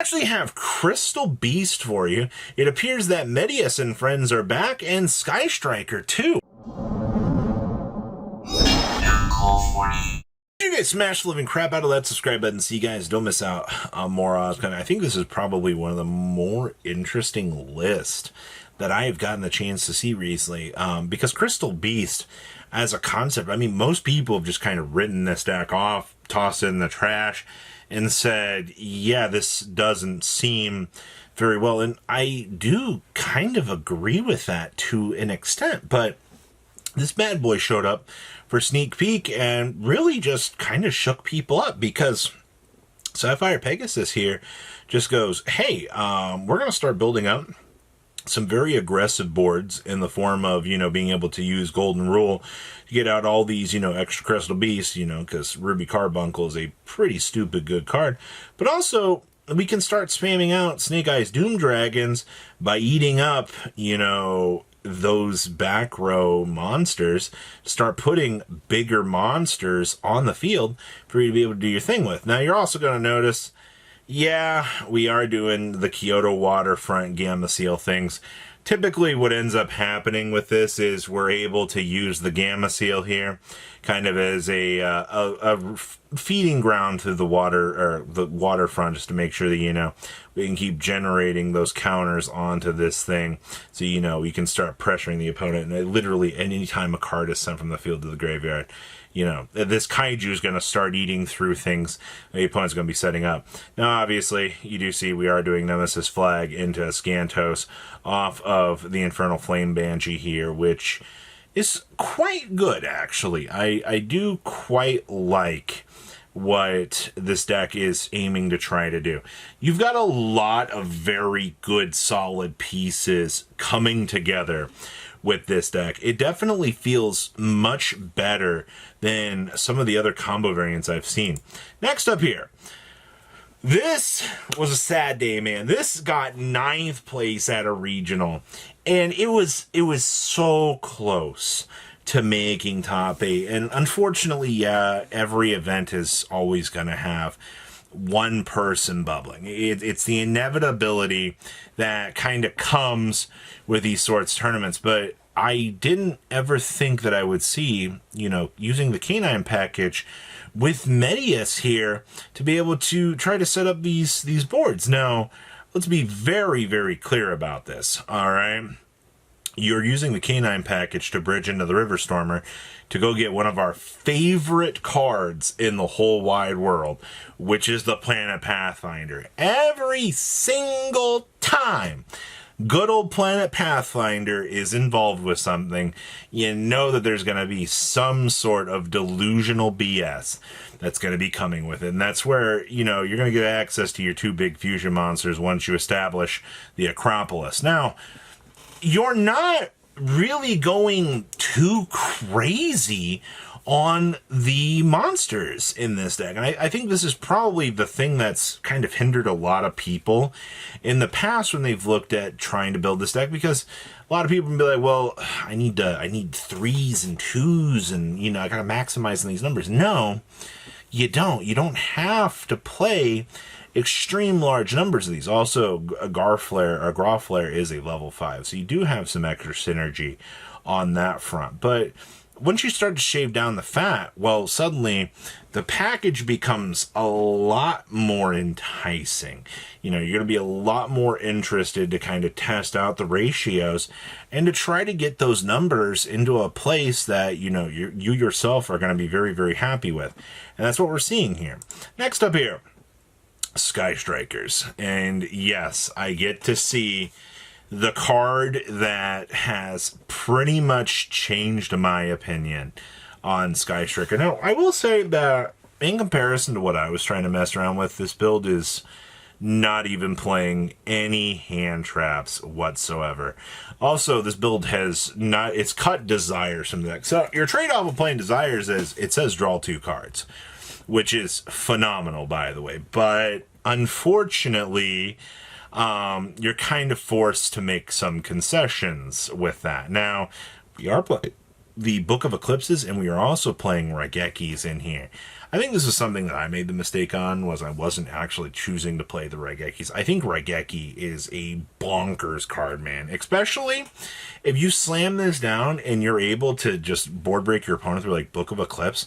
Actually have Crystal Beast for you. It appears that Medius and friends are back, and Sky Striker too. You guys smash the living crap out of that subscribe button so you guys don't miss out on more I think this is probably one of the more interesting lists that I have gotten the chance to see recently, because Crystal Beast as a concept, I mean, most people have just kind of written this deck off, tossed it in the trash, and said, yeah, this doesn't seem very well. And I do kind of agree with that to an extent, but this bad boy showed up for sneak peek and really just kind of shook people up, because Sapphire Pegasus here just goes, hey, we're going to start building up some very aggressive boards in the form of, being able to use Golden Rule to get out all these, extra Crystal Beasts, because Ruby Carbuncle is a pretty stupid good card. But also, we can start spamming out Snake Eyes Doom Dragons by eating up, those back row monsters, start putting bigger monsters on the field for you to be able to do your thing with. Now, you're also going to notice, yeah, we are doing the Kyoto Waterfront Gamma Seal things. Typically what ends up happening with this is we're able to use the Gamma Seal here kind of as a feeding ground to the water, or the waterfront, just to make sure that, we can keep generating those counters onto this thing. So, we can start pressuring the opponent. And literally any time a card is sent from the field to the graveyard, this kaiju is going to start eating through things the opponent's going to be setting up. Now, obviously, you do see we are doing Nemesis Flag into Scantos off of the Infernal Flame Banshee here, which is quite good, actually. I do quite like what this deck is aiming to try to do. You've got a lot of very good, solid pieces coming together with this deck. It definitely feels much better than some of the other combo variants I've seen. Next up here, this was a sad day, man. This got 9th place at a regional, and it was so close to making top 8. And unfortunately, yeah, every event is always going to have one person bubbling. It's the inevitability that kind of comes with these sorts of tournaments. But I didn't ever think that I would see, using the Canine package with Medius here to be able to try to set up these boards. Now, let's be very, very clear about this, all right? You're using the Canine package to bridge into the River Stormer to go get one of our favorite cards in the whole wide world, which is the Planet Pathfinder. Every single time good old Planet Pathfinder is involved with something, you know that there's going to be some sort of delusional BS that's going to be coming with it. And that's where, you're going to get access to your 2 big fusion monsters once you establish the Acropolis. Now, you're not really going too crazy on the monsters in this deck. And I think this is probably the thing that's kind of hindered a lot of people in the past when they've looked at trying to build this deck, because a lot of people can be like, well, I need 3s and 2s and, I gotta maximize on these numbers. No, you don't. You don't have to play extreme large numbers of these. Also, a Growflare is a level 5, so you do have some extra synergy on that front. But once you start to shave down the fat, well, suddenly the package becomes a lot more enticing. You're going to be a lot more interested to kind of test out the ratios and to try to get those numbers into a place that, you yourself are going to be very, very happy with. And that's what we're seeing here. Next up here, Sky Strikers. And yes, I get to see the card that has pretty much changed my opinion on Sky Striker. Now, I will say that in comparison to what I was trying to mess around with, this build is not even playing any hand traps whatsoever. Also, this build it's cut Desires from the deck. So your trade-off of playing Desires is, it says draw 2 cards, which is phenomenal, by the way. But unfortunately, you're kind of forced to make some concessions with that. Now, we are the Book of Eclipses, and we are also playing Raigekis in here. I think this is something that I made the mistake on, was I wasn't actually choosing to play the Raigekis. I think Raigeki is a bonkers card, man. Especially if you slam this down and you're able to just board break your opponent through, like, Book of Eclipse,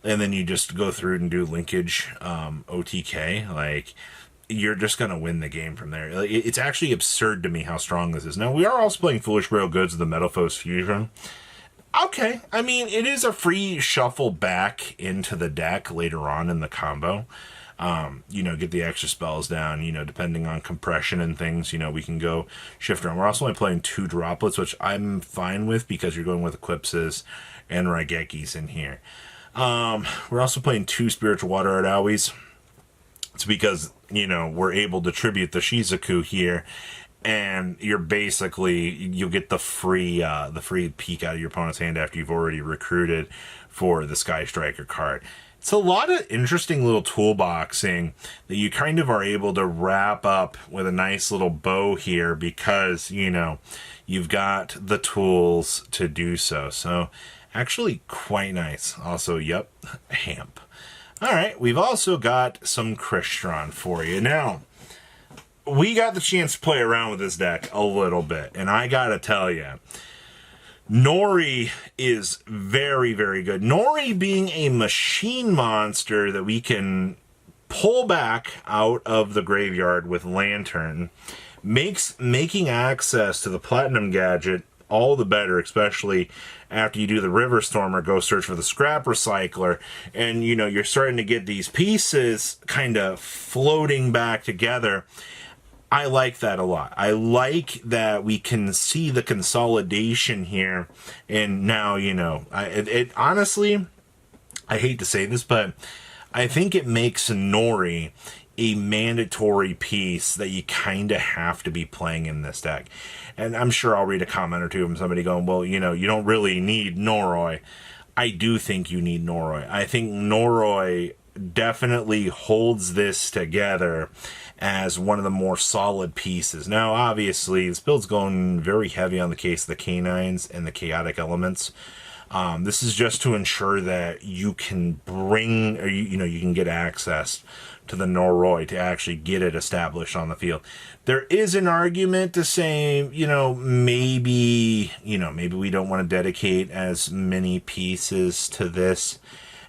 and then you just go through and do linkage OTK, like, you're just going to win the game from there. It's actually absurd to me how strong this is. Now, we are also playing Foolish Burial Goods of the Metalphos Fusion. Okay, I mean, it is a free shuffle back into the deck later on in the combo. Get the extra spells down, depending on compression and things, we can go shift around. We're also only playing 2 droplets, which I'm fine with because you're going with Eclipses and Raigekis in here. We're also playing 2 Spiritual Water Art Owies. It's because, we're able to tribute the Shizuku here, and you'll get the free peek out of your opponent's hand after you've already recruited for the Sky Striker card. It's a lot of interesting little toolboxing that you kind of are able to wrap up with a nice little bow here because, you've got the tools to do so. So, actually quite nice. Also, yep, Hamp. All right, we've also got some Crystron for you. Now, we got the chance to play around with this deck a little bit, and I gotta tell you, Nori is very, very good. Nori being a machine monster that we can pull back out of the graveyard with Lantern makes making access to the Platinum Gadget all the better, especially after you do the River Storm or go search for the Scrap Recycler, and you're starting to get these pieces kind of floating back together. I like that a lot. I like that we can see the consolidation here, and now honestly, I hate to say this, but I think it makes Nori a mandatory piece that you kind of have to be playing in this deck. And I'm sure I'll read a comment or two from somebody going, well, you don't really need Noroi. I do think you need Noroi. I think Noroi definitely holds this together as one of the more solid pieces. Now, obviously, this build's going very heavy on the case of the canines and the chaotic elements. This is just to ensure that you can bring, or you can get access to the Noroi to actually get it established on the field. There is an argument to say, maybe we don't want to dedicate as many pieces to this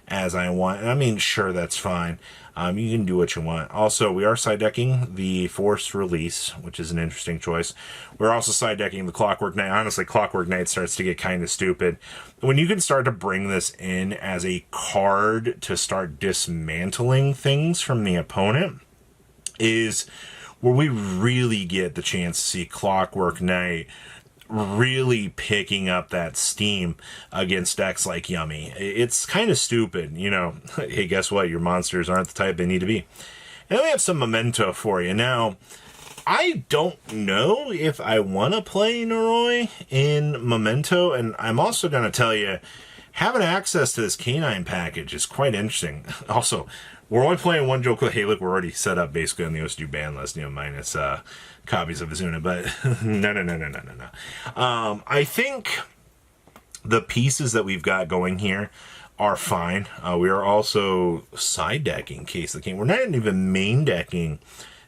as I want. And I mean, sure, that's fine. You can do what you want. Also, we are side decking the Forced Release, which is an interesting choice. We're also side decking the Clockwork Knight. Honestly, Clockwork Knight starts to get kind of stupid. When you can start to bring this in as a card to start dismantling things from the opponent is where we really get the chance to see Clockwork Knight really picking up that steam against decks like Yummy. It's kind of stupid, hey, guess what? Your monsters aren't the type they need to be. And we have some Memento for you. Now, I don't know if I want to play Noroi in Memento, and I'm also going to tell you, having access to this canine package is quite interesting. Also, we're only playing one Joker Halic. We're already set up basically on the OSU ban list, minus copies of Azuna, but no. I think the pieces that we've got going here are fine. We are also side decking Case of the King. We're not even main decking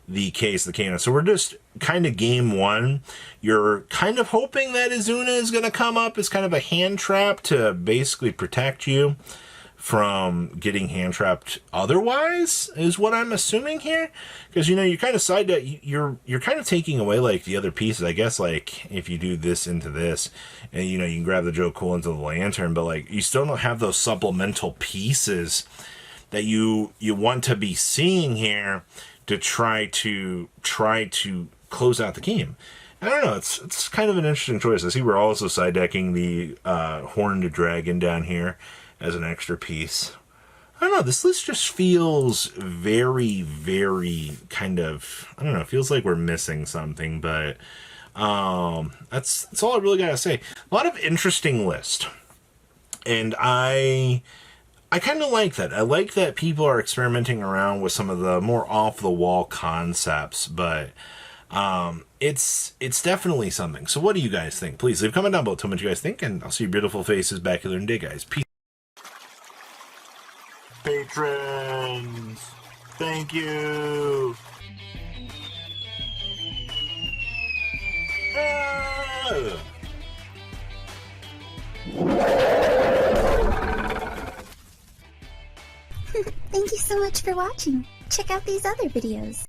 the Case of the King. So we're just kind of game one. You're kind of hoping that Azuna is going to come up as kind of a hand trap to basically protect you from getting hand trapped otherwise, is what I'm assuming here. Because you're kind of side deck, you're kind of taking away like the other pieces. I guess like if you do this into this, and you can grab the Joe Cool into the Lantern, but like you still don't have those supplemental pieces that you want to be seeing here to try to close out the game. I don't know, it's kind of an interesting choice. I see we're also side decking the Horned Dragon down here as an extra piece. I don't know, this list just feels very, very kind of, I don't know, it feels like we're missing something, but that's all I really gotta say. A lot of interesting list. And I kind of like that. I like that people are experimenting around with some of the more off-the-wall concepts, but It's definitely something. So what do you guys think? Please leave a comment down below. Tell me what you guys think, and I'll see your beautiful faces back here in a day, guys. Peace. Patrons, thank you. Thank you so much for watching. Check out these other videos.